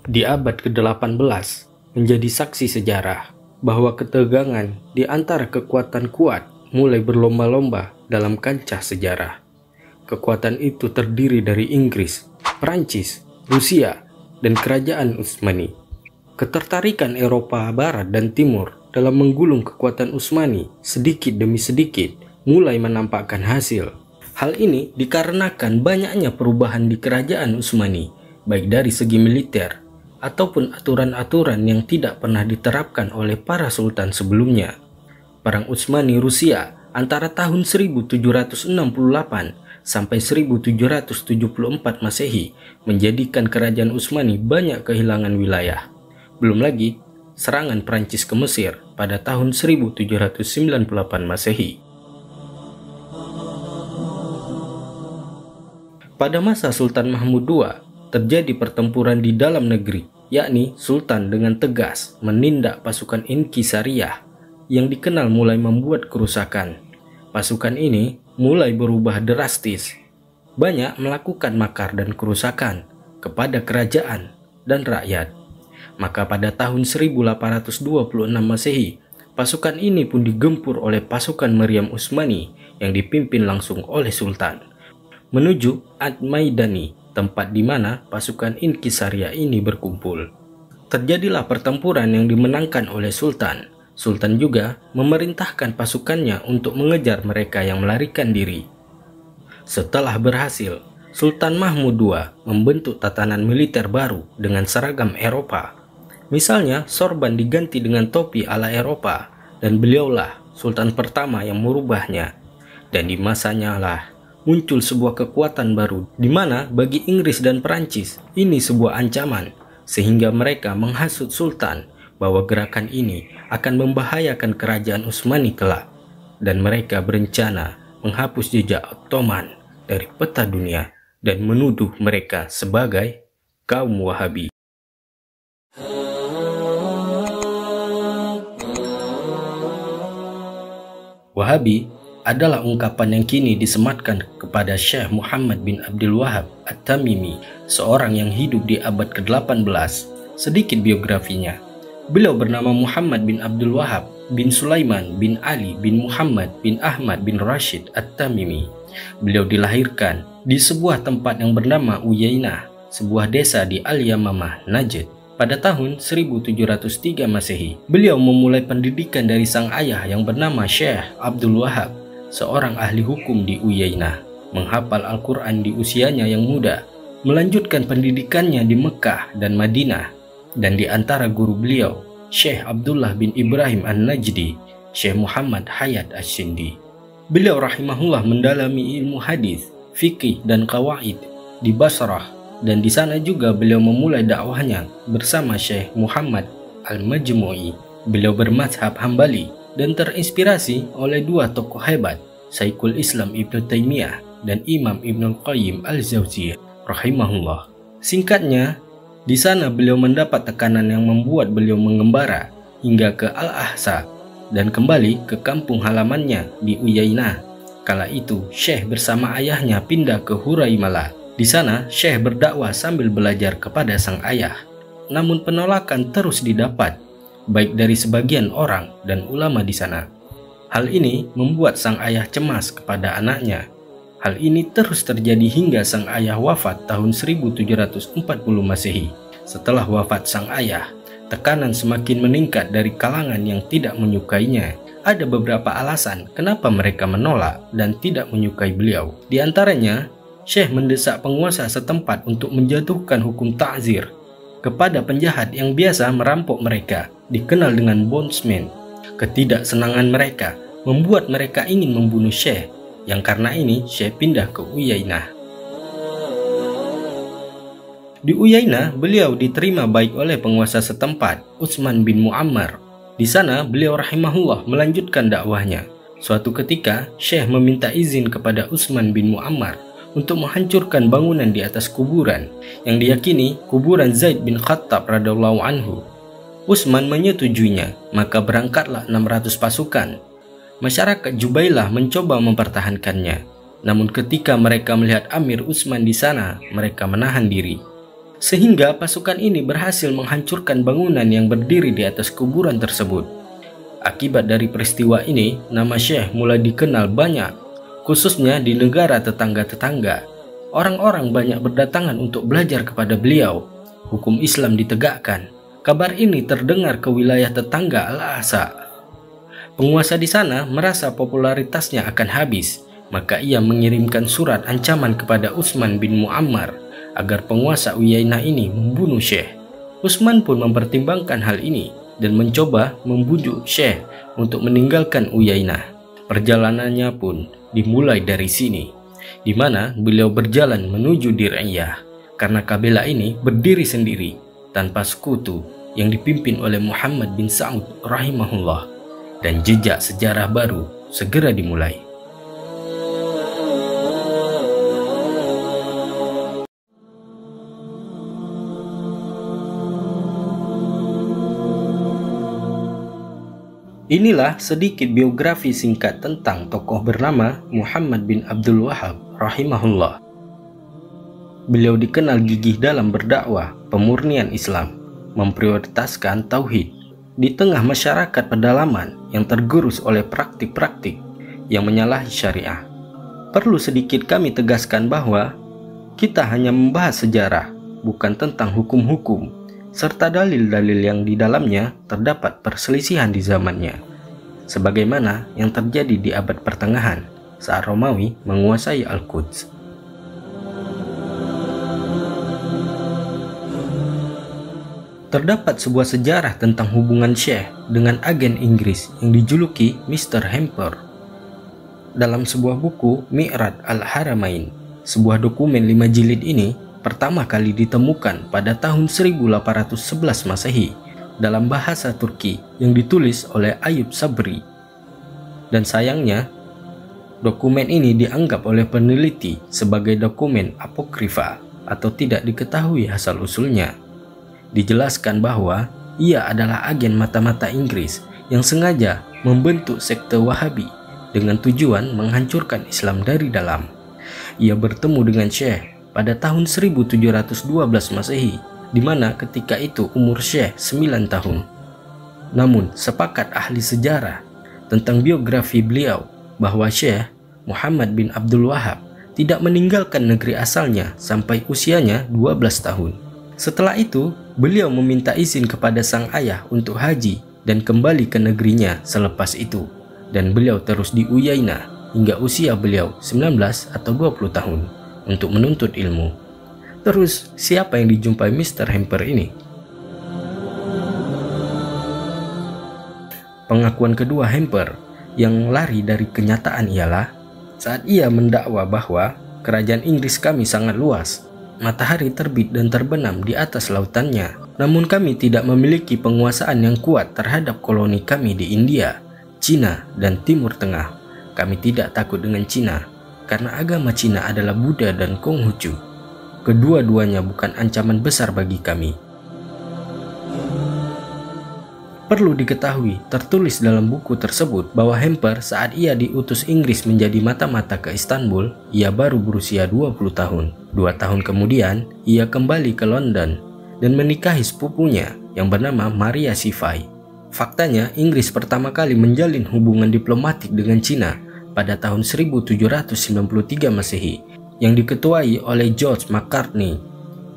di abad ke-18 menjadi saksi sejarah bahwa ketegangan di antara kekuatan kuat mulai berlomba-lomba dalam kancah sejarah. Kekuatan itu terdiri dari Inggris, Prancis, Rusia, dan Kerajaan Utsmani. Ketertarikan Eropa Barat dan Timur dalam menggulung kekuatan Utsmani sedikit demi sedikit mulai menampakkan hasil. Hal ini dikarenakan banyaknya perubahan di Kerajaan Utsmani, baik dari segi militer ataupun aturan-aturan yang tidak pernah diterapkan oleh para sultan sebelumnya. Perang Utsmani Rusia antara tahun 1768 sampai 1774 Masehi menjadikan Kerajaan Utsmani banyak kehilangan wilayah. Belum lagi serangan Prancis ke Mesir pada tahun 1798 Masehi. Pada masa Sultan Mahmud II, terjadi pertempuran di dalam negeri, yakni Sultan dengan tegas menindak pasukan Inqisariyah yang dikenal mulai membuat kerusakan. Pasukan ini mulai berubah drastis, banyak melakukan makar dan kerusakan kepada kerajaan dan rakyat. Maka pada tahun 1826 Masehi, pasukan ini pun digempur oleh pasukan Meriam Utsmani yang dipimpin langsung oleh Sultan, menuju Ad-Maidani, tempat di mana pasukan Inqisariyah ini berkumpul. Terjadilah pertempuran yang dimenangkan oleh Sultan. Sultan juga memerintahkan pasukannya untuk mengejar mereka yang melarikan diri. Setelah berhasil, Sultan Mahmud II membentuk tatanan militer baru dengan seragam Eropa. Misalnya, sorban diganti dengan topi ala Eropa, dan beliaulah Sultan pertama yang merubahnya. Dan di masanya lah muncul sebuah kekuatan baru, di mana bagi Inggris dan Perancis ini sebuah ancaman, sehingga mereka menghasut Sultan bahwa gerakan ini akan membahayakan kerajaan Utsmani kelak, dan mereka berencana menghapus jejak Ottoman dari peta dunia dan menuduh mereka sebagai kaum Wahabi. Wahabi adalah ungkapan yang kini disematkan kepada Syekh Muhammad bin Abdul Wahab At-Tamimi, seorang yang hidup di abad ke-18. Sedikit biografinya. Beliau bernama Muhammad bin Abdul Wahab bin Sulaiman bin Ali bin Muhammad bin Ahmad bin Rashid At-Tamimi. Beliau dilahirkan di sebuah tempat yang bernama Uyainah, sebuah desa di Al-Yamamah, Najd, pada tahun 1703 Masehi. Beliau memulai pendidikan dari sang ayah yang bernama Syekh Abdul Wahab, seorang ahli hukum di Uyainah, menghafal Al-Quran di usianya yang muda, melanjutkan pendidikannya di Mekah dan Madinah, dan di antara guru beliau, Syekh Abdullah bin Ibrahim An-Najdi, Syekh Muhammad Hayat Ash-Shindi. Beliau rahimahullah mendalami ilmu hadis, fikih dan qawaid di Basrah, dan di sana juga beliau memulai dakwahnya bersama Syekh Muhammad Al-Majmu'i. Beliau bermazhab Hambali dan terinspirasi oleh dua tokoh hebat, Syekhul Islam Ibnu Taimiyah dan Imam Ibnul Qayyim Al-Jauziyah rahimahullah. Singkatnya, di sana beliau mendapat tekanan yang membuat beliau mengembara hingga ke Al-Ahsa dan kembali ke kampung halamannya di Uyainah. Kala itu, Syekh bersama ayahnya pindah ke Huraimala. Di sana, Syekh berdakwah sambil belajar kepada sang ayah. Namun penolakan terus didapat, baik dari sebagian orang dan ulama di sana. Hal ini membuat sang ayah cemas kepada anaknya. Hal ini terus terjadi hingga sang ayah wafat tahun 1740 Masehi. Setelah wafat sang ayah, tekanan semakin meningkat dari kalangan yang tidak menyukainya. Ada beberapa alasan kenapa mereka menolak dan tidak menyukai beliau. Di antaranya, Syekh mendesak penguasa setempat untuk menjatuhkan hukum ta'zir kepada penjahat yang biasa merampok mereka, dikenal dengan bondsman. Ketidaksenangan mereka membuat mereka ingin membunuh Syekh, yang karena ini Syekh pindah ke Uyainah. Di Uyainah, beliau diterima baik oleh penguasa setempat, Utsman bin Muammar. Di sana, beliau rahimahullah melanjutkan dakwahnya. Suatu ketika, Syekh meminta izin kepada Utsman bin Muammar untuk menghancurkan bangunan di atas kuburan yang diyakini kuburan Zaid bin Khattab radhiyallahu anhu. Utsman menyetujuinya, maka berangkatlah 600 pasukan. Masyarakat Jubailah mencoba mempertahankannya, namun ketika mereka melihat Amir Utsman di sana, mereka menahan diri. sehingga pasukan ini berhasil menghancurkan bangunan yang berdiri di atas kuburan tersebut. Akibat dari peristiwa ini, nama Syekh mulai dikenal banyak, khususnya di negara tetangga-tetangga. Orang-orang banyak berdatangan untuk belajar kepada beliau. Hukum Islam ditegakkan. Kabar ini terdengar ke wilayah tetangga Al-Ahsa. Penguasa di sana merasa popularitasnya akan habis, maka ia mengirimkan surat ancaman kepada Utsman bin Muammar agar penguasa Uyainah ini membunuh Syekh. Utsman pun mempertimbangkan hal ini dan mencoba membujuk Syekh untuk meninggalkan Uyainah. Perjalanannya pun dimulai dari sini, di mana beliau berjalan menuju Dir'iyah, karena kabilah ini berdiri sendiri tanpa sekutu yang dipimpin oleh Muhammad bin Sa'ud rahimahullah, dan jejak sejarah baru segera dimulai. Inilah sedikit biografi singkat tentang tokoh bernama Muhammad bin Abdul Wahhab rahimahullah. Beliau dikenal gigih dalam berdakwah pemurnian Islam, memprioritaskan tauhid di tengah masyarakat pedalaman yang tergerus oleh praktik-praktik yang menyalahi syariah. Perlu sedikit kami tegaskan bahwa kita hanya membahas sejarah, bukan tentang hukum-hukum serta dalil-dalil yang di dalamnya terdapat perselisihan di zamannya, sebagaimana yang terjadi di abad pertengahan saat Romawi menguasai Al-Quds. Terdapat sebuah sejarah tentang hubungan Syekh dengan agen Inggris yang dijuluki Mr. Hamper. Dalam sebuah buku Mi'raj Al-Haramain, sebuah dokumen 5 jilid ini pertama kali ditemukan pada tahun 1811 Masehi dalam bahasa Turki yang ditulis oleh Ayub Sabri. Dan sayangnya, dokumen ini dianggap oleh peneliti sebagai dokumen apokrifa atau tidak diketahui asal-usulnya. Dijelaskan bahwa ia adalah agen mata-mata Inggris yang sengaja membentuk sekte Wahabi dengan tujuan menghancurkan Islam dari dalam. Ia bertemu dengan Syekh pada tahun 1712 Masehi, di mana ketika itu umur Syekh 9 tahun. Namun, sepakat ahli sejarah tentang biografi beliau bahwa Syekh Muhammad bin Abdul Wahhab tidak meninggalkan negeri asalnya sampai usianya 12 tahun. Setelah itu, beliau meminta izin kepada sang ayah untuk haji dan kembali ke negerinya selepas itu, dan beliau terus di Uyainah hingga usia beliau 19 atau 20 tahun untuk menuntut ilmu. Terus, siapa yang dijumpai Mr. Hamper ini? Pengakuan kedua Hamper yang lari dari kenyataan ialah saat ia mendakwa bahwa kerajaan Inggris kami sangat luas, matahari terbit dan terbenam di atas lautannya, namun kami tidak memiliki penguasaan yang kuat terhadap koloni kami di India, Cina, dan Timur Tengah. Kami tidak takut dengan Cina karena agama Cina adalah Buddha dan Konghucu. Kedua-duanya bukan ancaman besar bagi kami. Perlu diketahui, tertulis dalam buku tersebut bahwa Hamper saat ia diutus Inggris menjadi mata-mata ke Istanbul, ia baru berusia 20 tahun. 2 tahun kemudian, ia kembali ke London dan menikahi sepupunya yang bernama Maria Sifai. Faktanya, Inggris pertama kali menjalin hubungan diplomatik dengan Cina pada tahun 1793 Masehi yang diketuai oleh George Macartney,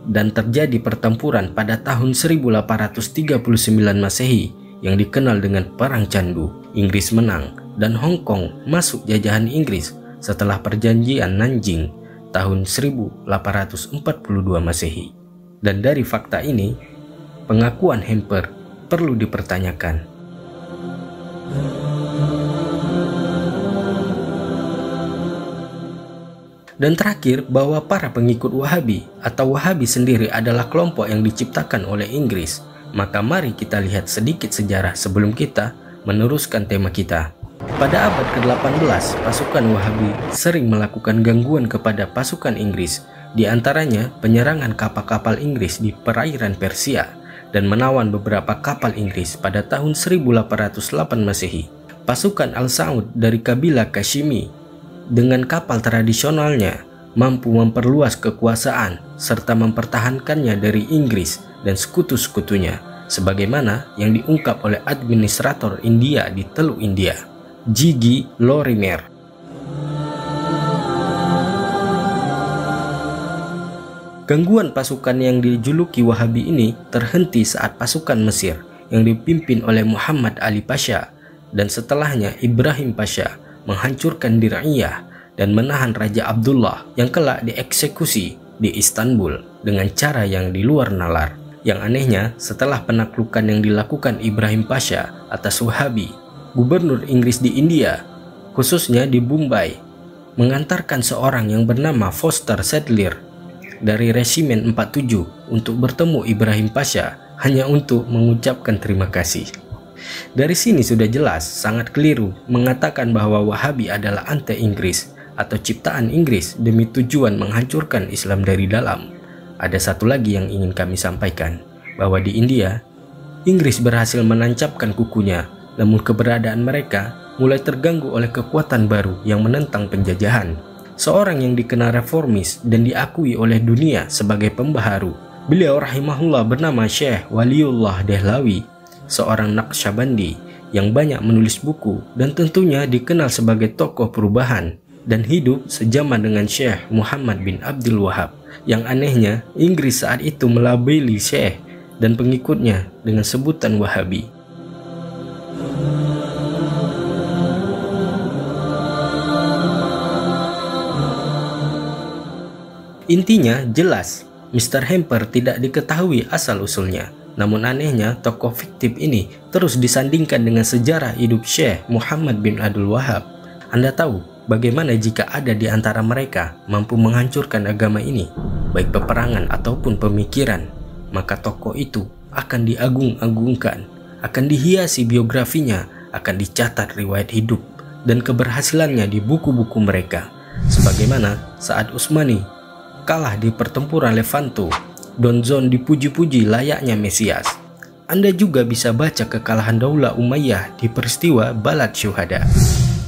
dan terjadi pertempuran pada tahun 1839 Masehi yang dikenal dengan Perang Candu. Inggris menang dan Hong Kong masuk jajahan Inggris setelah perjanjian Nanjing tahun 1842 Masehi. Dan dari fakta ini, pengakuan Hamper perlu dipertanyakan. Dan terakhir, bahwa para pengikut Wahabi atau Wahabi sendiri adalah kelompok yang diciptakan oleh Inggris. Maka mari kita lihat sedikit sejarah sebelum kita meneruskan tema kita. Pada abad ke-18, pasukan Wahabi sering melakukan gangguan kepada pasukan Inggris, di antaranya penyerangan kapal-kapal Inggris di perairan Persia dan menawan beberapa kapal Inggris pada tahun 1808 Masehi. Pasukan Al-Saud dari kabilah Kashimi dengan kapal tradisionalnya mampu memperluas kekuasaan serta mempertahankannya dari Inggris dan sekutu-sekutunya, sebagaimana yang diungkap oleh administrator India di Teluk India, G.G. Lorimer. Gangguan pasukan yang dijuluki Wahabi ini terhenti saat pasukan Mesir yang dipimpin oleh Muhammad Ali Pasha dan setelahnya Ibrahim Pasha menghancurkan Dir'iyah dan menahan Raja Abdullah yang kelak dieksekusi di Istanbul dengan cara yang di luar nalar. Yang anehnya, setelah penaklukan yang dilakukan Ibrahim Pasha atas Wahabi, gubernur Inggris di India, khususnya di Bombay, mengantarkan seorang yang bernama Foster Sadler dari Resimen 47 untuk bertemu Ibrahim Pasha hanya untuk mengucapkan terima kasih. Dari sini sudah jelas sangat keliru mengatakan bahwa Wahabi adalah anti-Inggris atau ciptaan Inggris demi tujuan menghancurkan Islam dari dalam. Ada satu lagi yang ingin kami sampaikan, bahwa di India, Inggris berhasil menancapkan kukunya, namun keberadaan mereka mulai terganggu oleh kekuatan baru yang menentang penjajahan. Seorang yang dikenal reformis dan diakui oleh dunia sebagai pembaharu. Beliau rahimahullah bernama Syekh Waliullah Dehlawi, seorang Naqsyabandi yang banyak menulis buku dan tentunya dikenal sebagai tokoh perubahan dan hidup sejaman dengan Syekh Muhammad bin Abdul Wahab. Yang anehnya, Inggris saat itu melabeli Syekh dan pengikutnya dengan sebutan Wahabi. Intinya jelas, Mr. Hamper tidak diketahui asal-usulnya. Namun anehnya, tokoh fiktif ini terus disandingkan dengan sejarah hidup Syekh Muhammad bin Abdul Wahab. Anda tahu bagaimana jika ada di antara mereka mampu menghancurkan agama ini, baik peperangan ataupun pemikiran, maka tokoh itu akan diagung-agungkan, akan dihiasi biografinya, akan dicatat riwayat hidup dan keberhasilannya di buku-buku mereka. Sebagaimana saat Utsmani kalah di pertempuran Levanto, Donzon dipuji-puji layaknya Mesias. Anda juga bisa baca kekalahan Daulah Umayyah di peristiwa Balad Syuhada,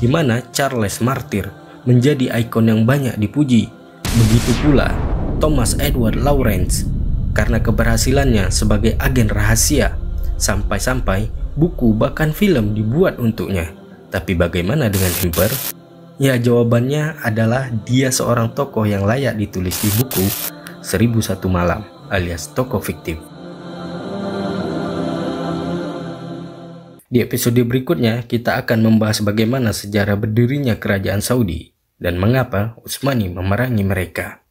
di mana Charles Martyr menjadi ikon yang banyak dipuji. Begitu pula Thomas Edward Lawrence karena keberhasilannya sebagai agen rahasia, sampai-sampai buku bahkan film dibuat untuknya. Tapi bagaimana dengan Hamper? Ya, jawabannya adalah dia seorang tokoh yang layak ditulis di buku 1001 Malam alias tokoh fiktif. Di episode berikutnya kita akan membahas bagaimana sejarah berdirinya kerajaan Saudi dan mengapa Utsmani memerangi mereka.